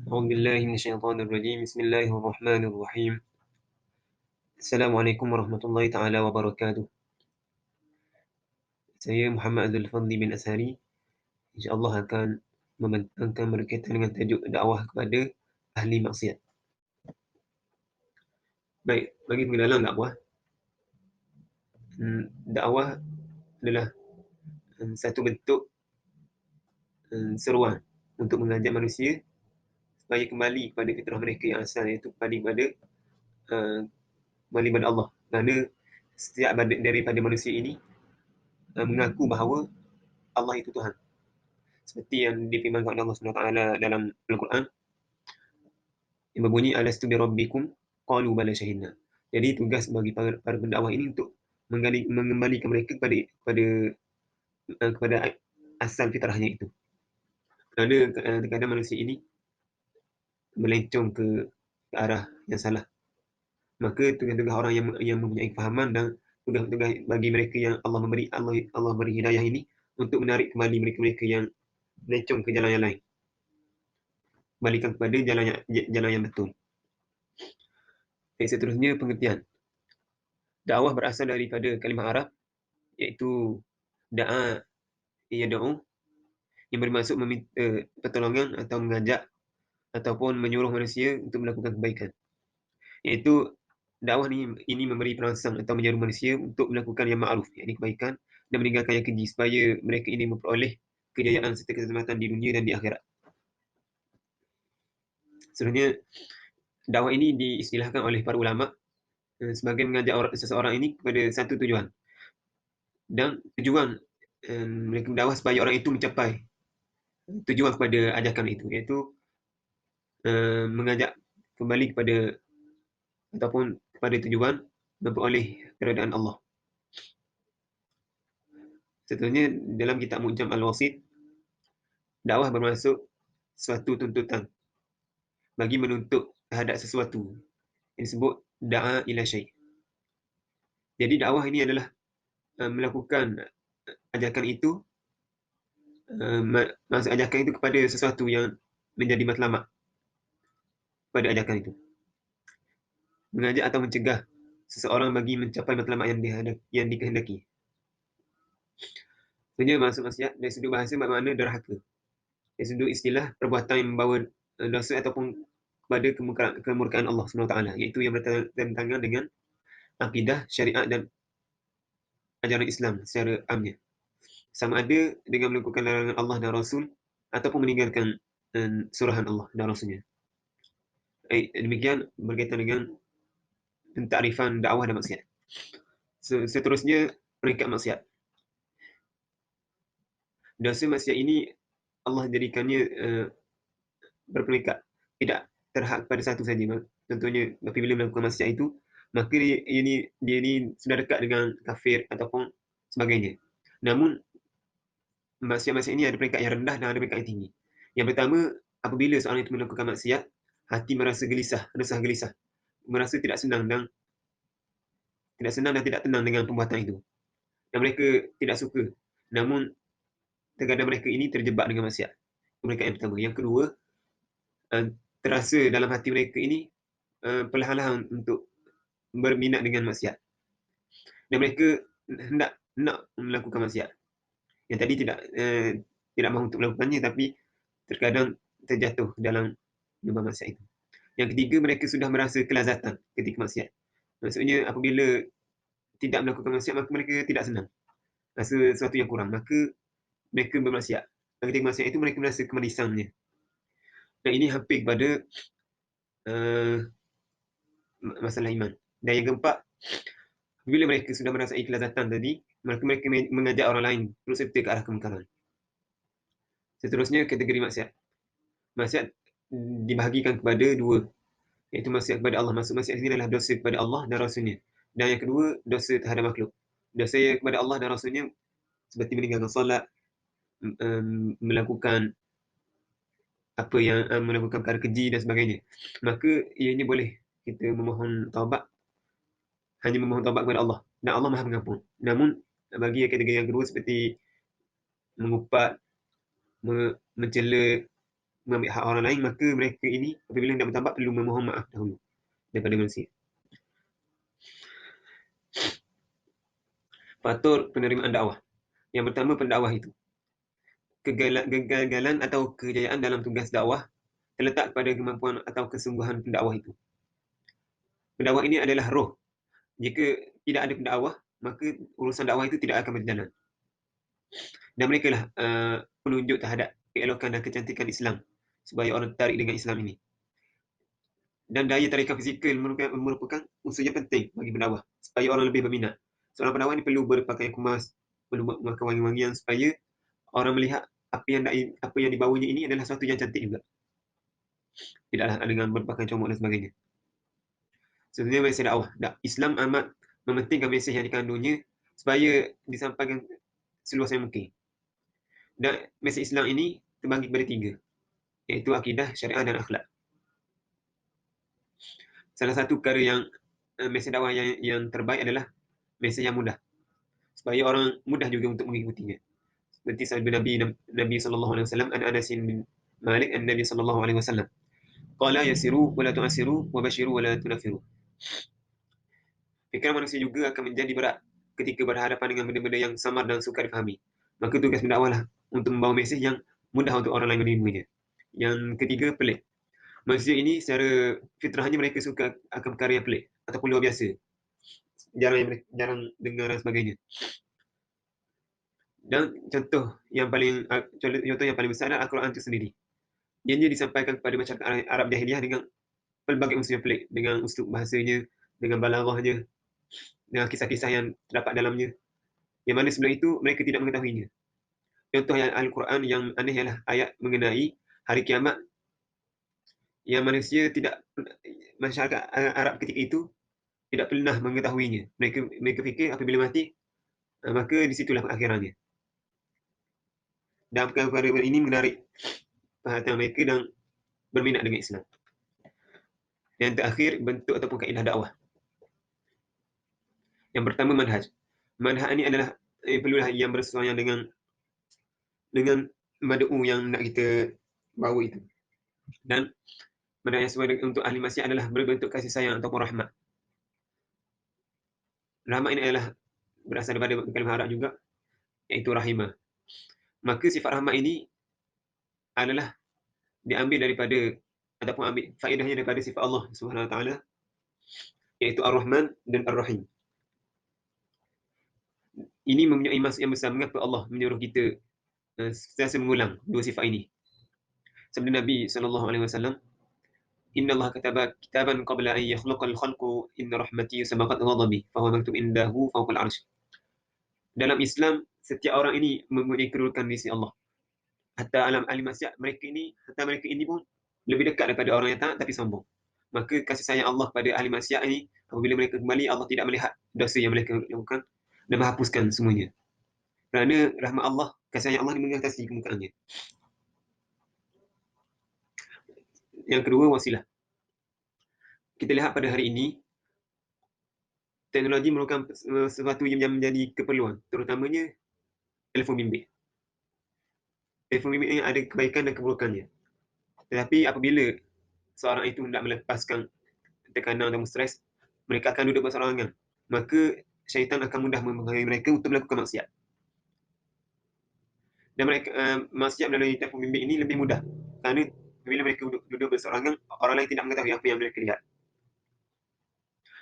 أعوذ بالله من الشيطان الرجيم بسم الله الرحمن الرحيم السلام عليكم ورحمة الله تعالى وبركاته. Saya Muhammad Abdul Fadli bin Ashari, insya-Allah akan berkaitan dengan tajuk dakwah kepada ahli maksiat. Baik, bagi pengenalan dakwah. Dakwah adalah satu bentuk seruan untuk mengajak manusia supaya kembali kepada fitrah mereka yang asal, iaitu kembali kepada Allah. Kerana setiap daripada manusia ini mengaku bahawa Allah itu Tuhan. Seperti yang difirmankan oleh Allah SWT dalam Al-Quran, yang berbunyi alastu bi rabbikum qalu bala syahidna. Jadi tugas bagi para pendakwah ini untuk mengembalikan mereka kepada asal fitrahnya itu. Kerana terkadang manusia ini melencong ke arah yang salah. Maka tugas-tugas orang yang mempunyai fahaman dan tugas-tugas bagi mereka yang Allah beri hidayah ini untuk menarik kembali mereka-mereka yang melencong ke jalan yang lain, balikan kepada jalan yang betul. Seterusnya, pengertian. Dakwah berasal daripada kalimah Arab, iaitu da'a yad'u, yang bermaksud meminta pertolongan atau mengajak ataupun menyuruh manusia untuk melakukan kebaikan. Iaitu dakwah ini memberi perangsang atau menyeru manusia untuk melakukan yang ma'ruf, yakni kebaikan, dan meninggalkan yang keji, supaya mereka ini memperoleh kejayaan serta keselamatan di dunia dan di akhirat. Sebenarnya dakwah ini diistilahkan oleh para ulama sebagai mengajak seseorang ini kepada satu tujuan. Dan tujuan mereka berdakwah supaya orang itu mencapai tujuan kepada ajakan itu, iaitu mengajak kembali kepada tujuan memperoleh keridaan Allah. Seterusnya, dalam kitab Mu'jam Al-Wasit, dakwah bermaksud suatu tuntutan bagi menuntut terhadap sesuatu, yang disebut da'a ila syai'. Jadi dakwah ini adalah melakukan ajakan itu, maksud ajakan itu kepada sesuatu yang menjadi matlamat pada ajakan itu. Mengajak atau mencegah seseorang bagi mencapai matlamat yang dikehendaki. Sebenarnya maksud maksiat dari sudut bahasa bermakna derhaka. Dari sudut istilah, perbuatan yang membawa dosa ataupun kepada kemurkaan Allah SWT, iaitu yang bertentangan dengan akidah, syariat dan ajaran Islam secara amnya. Sama ada dengan melakukan larangan Allah dan Rasul ataupun meninggalkan surahan Allah dan Rasulnya. Demikian berkaitan dengan pentarifan dakwah dan maksiat. Seterusnya, peringkat maksiat. Dosa maksiat ini Allah jadikannya berperingkat, tidak terhad pada satu saja. Contohnya, apabila melakukan maksiat itu, maka dia ini sudah dekat dengan kafir ataupun sebagainya. Namun maksiat-maksiat ini ada peringkat yang rendah dan ada peringkat yang tinggi. Yang pertama, apabila seorang itu melakukan maksiat, hati merasa resah gelisah, merasa tidak senang dan tidak tenang dengan perbuatan itu, dan mereka tidak suka. Namun terkadang mereka ini terjebak dengan maksiat. Peringkat yang pertama. Yang kedua, terasa dalam hati mereka ini perlahan-lahan untuk berminat dengan maksiat, dan mereka nak melakukan maksiat. Yang tadi tidak mahu untuk melakukannya, tapi terkadang terjatuh dalam lubang maksiat itu. Yang ketiga, mereka sudah merasa kelazatan ketika maksiat. Maksudnya, apabila tidak melakukan maksiat, maka mereka tidak senang, rasa sesuatu yang kurang, maka mereka bermaksiat. Dan ketika maksiat itu, mereka merasa kemanisannya. Dan ini hampir kepada masalah iman. Dan yang keempat, bila mereka sudah merasai kelazatan tadi, mereka mengajak orang lain terus serta ke arah kemungkaran. Seterusnya, kategori maksiat. Maksiat dibahagikan kepada dua, iaitu maksiat kepada Allah. Maksud maksiat ini adalah dosa kepada Allah dan Rasulnya. Dan yang kedua, dosa terhadap makhluk. Dosa kepada Allah dan Rasulnya seperti meninggalkan solat, melakukan melakukan perkara keji dan sebagainya. Maka ianya boleh kita hanya memohon taubat kepada Allah, dan Allah Maha Pengampun. Namun bagi kategori yang kedua seperti mengupat, mencela, mengambil hak orang lain, maka mereka ini apabila hendak bertaubat perlu memohon maaf dahulu daripada manusia. Faktor penerimaan dakwah. Yang pertama, pendakwah itu. Kegagalan atau kejayaan dalam tugas dakwah terletak pada kemampuan atau kesungguhan pendakwah itu. Pendakwah ini adalah roh. Jika tidak ada pendakwah, maka urusan dakwah itu tidak akan berjalan. Dan mereka lah penunjuk terhadap keelokan dan kecantikan Islam supaya orang tertarik dengan Islam ini. Dan daya tarikan fizikal merupakan unsur yang penting bagi pendakwah supaya orang lebih berminat. Seorang pendakwah ini perlu berpakaian kemas, perlu makan wangi-wangian supaya orang melihat apa yang dibawanya ini adalah sesuatu yang cantik juga. Tidaklah dengan berpakaian comot dan sebagainya. Sebenarnya mesej dakwah. Islam amat mementingkan mesej yang dikandungnya supaya disampaikan seluas yang mungkin. Dan mesej Islam ini terbagi kepada 3, iaitu akidah, syariah dan akhlak. Salah satu perkara yang mesej dakwah yang terbaik adalah mesej yang mudah, supaya orang mudah juga untuk mengikutinya. Seperti sabda Nabi sallallahu alaihi wasallam, an Anas bin Malik an-Nabi sallallahu alaihi wasallam, qala yasiru wa la tu'siru wa basyiru wa la tunafiru. Fikiran manusia juga akan menjadi berat ketika berhadapan dengan benda-benda yang samar dan sukar difahami. Maka tugas pendakwah lah untuk membawa mesej yang mudah untuk orang lain menerimanya. Yang ketiga, pelik. Manusia ini secara fitrahnya mereka suka akan perkara yang pelik ataupun luar biasa. Jarang dengar dan sebagainya. Dan contoh yang paling besar adalah Al-Quran itu sendiri. Ianya disampaikan kepada masyarakat Arab Jahiliyah dengan pelbagai unsur yang pelik, dengan uslub bahasanya, dengan balaghahnya, dengan kisah-kisah yang terdapat dalamnya, yang mana sebelum itu mereka tidak mengetahuinya. Contoh yang Al-Quran yang aneh ialah ayat mengenai hari kiamat yang masyarakat Arab ketika itu tidak pernah mengetahuinya. Mereka fikir apabila mati, maka disitulah akhirannya. Dan perkara ini menarik perhatian mereka dan berminat dengan Islam. Yang terakhir, bentuk ataupun kaedah dakwah. Yang pertama, manhaj. Manhaj ini adalah perlulah yang bersesuaian dengan mad'u yang nak kita bawa itu. Dan manhaj yang sesuai untuk ahli maksiat adalah berbentuk kasih sayang ataupun rahmat. Rahmat ini adalah berasal daripada kalimah Arab juga, iaitu rahimah. Maka sifat rahmat ini adalah diambil daripada ataupun ambil faedahnya daripada sifat Allah Subhanahu Wa Taala, iaitu Ar-Rahman dan Ar-Rahim. Ini mempunyai maksud yang besar mengapa Allah menyuruh kita sentiasa mengulang dua sifat ini. Sabda Nabi sallallahu alaihi wasallam, "Inna Allah kataba kitaban qabla an yakhluqal khalqu inna rahmati sabaqat ghadabi, fa huwa maktub indahu fawqa al-'arsy." Dalam Islam, setiap orang ini mempunyai kedudukan di sisi Allah. Hatta ahli maksiat, mereka ini pun lebih dekat daripada orang yang taat tapi sombong. Maka kasih sayang Allah pada ahli maksiat ini, apabila mereka kembali, Allah tidak melihat dosa yang mereka lakukan dan menghapuskan semuanya. Kerana rahmat Allah, kasih sayang Allah mengatasi kemukaannya. Yang kedua, wasilah. Kita lihat pada hari ini, teknologi merupakan sesuatu yang menjadi keperluan, terutamanya telefon bimbit. Telefon bimbit ini ada kebaikan dan keburukannya. Tetapi apabila seorang itu hendak melepaskan tekanan atau stres, mereka akan duduk berseorangan. Maka syaitan akan mudah mempengaruhi mereka untuk melakukan maksiat. Dan mereka maksiat melalui telefon bimbit ini lebih mudah. Kerana bila mereka duduk berseorangan, orang lain tidak mengetahui apa yang mereka lihat.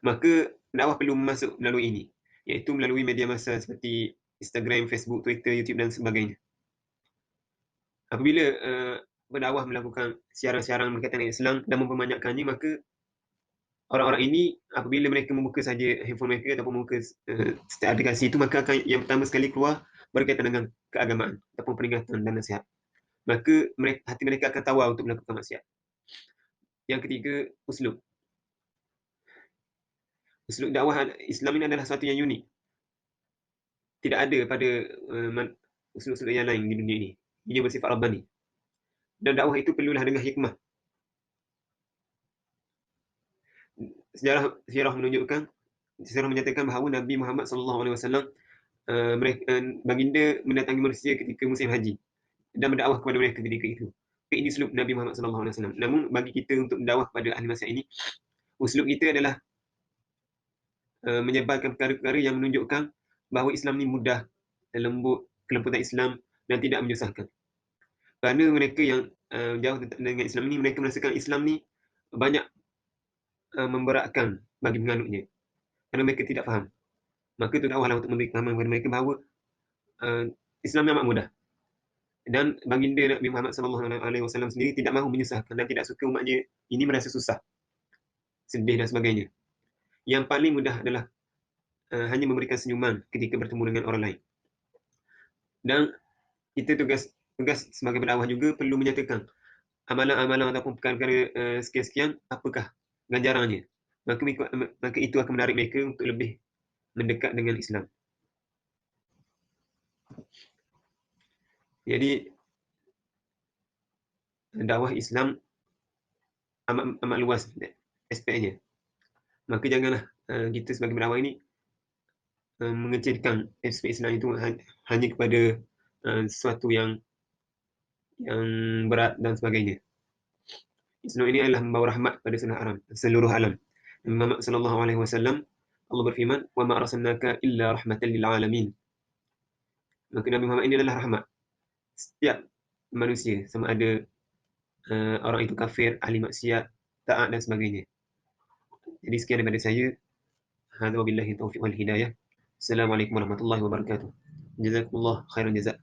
Maka dakwah perlu masuk melalui ini, iaitu melalui media massa seperti Instagram, Facebook, Twitter, YouTube dan sebagainya. Apabila berdakwah melakukan siaran-siaran berkaitan dengan Islam dan memperbanyakkannya, maka orang-orang ini apabila mereka membuka saja handphone mereka ataupun membuka setiap aplikasi itu, maka akan yang pertama sekali keluar berkaitan dengan keagamaan ataupun peringatan dan nasihat. Maka hati mereka akan tawar untuk melakukan maksiat. Yang ketiga, uslub. Uslub dakwah Islam ini adalah sesuatu yang unik. Tidak ada pada uslub-uslub yang lain di dunia ini. Ia bersifat rabbani. Dan dakwah itu perlulah dengan hikmah. Sejarah menyatakan bahawa Nabi Muhammad SAW baginda mendatangi manusia ketika musim haji dan berdakwah kepada mereka ketika itu. ini uslub Nabi Muhammad SAW. Namun bagi kita untuk dakwah pada ahli masyarakat ini, uslub kita adalah menyebarkan perkara-perkara yang menunjukkan bahawa Islam ni mudah, lembut, kelembutan Islam dan tidak menyusahkan. Kerana mereka yang jauh dengan Islam ni, mereka merasakan Islam ni banyak memberatkan bagi penganutnya. Kerana mereka tidak faham. Maka itu dakwahlah untuk memberi pemahaman kepada mereka bahawa Islam amat mudah. Dan baginda Nabi Muhammad SAW sendiri tidak mahu menyusahkan dan tidak suka umatnya ini merasa susah, sedih dan sebagainya. Yang paling mudah adalah hanya memberikan senyuman ketika bertemu dengan orang lain. Dan kita tugas sebagai pendakwah juga perlu menyatakan amalan-amalan ataupun perkara-perkara sekian-sekian apakah ganjarannya. Maka itu akan menarik mereka untuk lebih mendekat dengan Islam. Jadi dakwah Islam amat luas aspeknya. Maka janganlah kita sebagai pendakwah ini mengecilkan aspek Islam itu hanya kepada sesuatu yang berat dan sebagainya. Islam ini adalah membawa rahmat pada seluruh alam. Nabi Muhammad sallallahu alaihi wasallam, Allah berfirman, "Wa ma arsalnaka illa rahmatan lil alamin." Maka Nabi Muhammad ini adalah rahmat setiap manusia, sama ada orang itu kafir, ahli maksiat, taat dan sebagainya. Jadi sekian daripada saya. Hadza wabillahi taufiq wal hidayah. Assalamualaikum warahmatullahi wabarakatuh. Jazakumullah khairan jazak.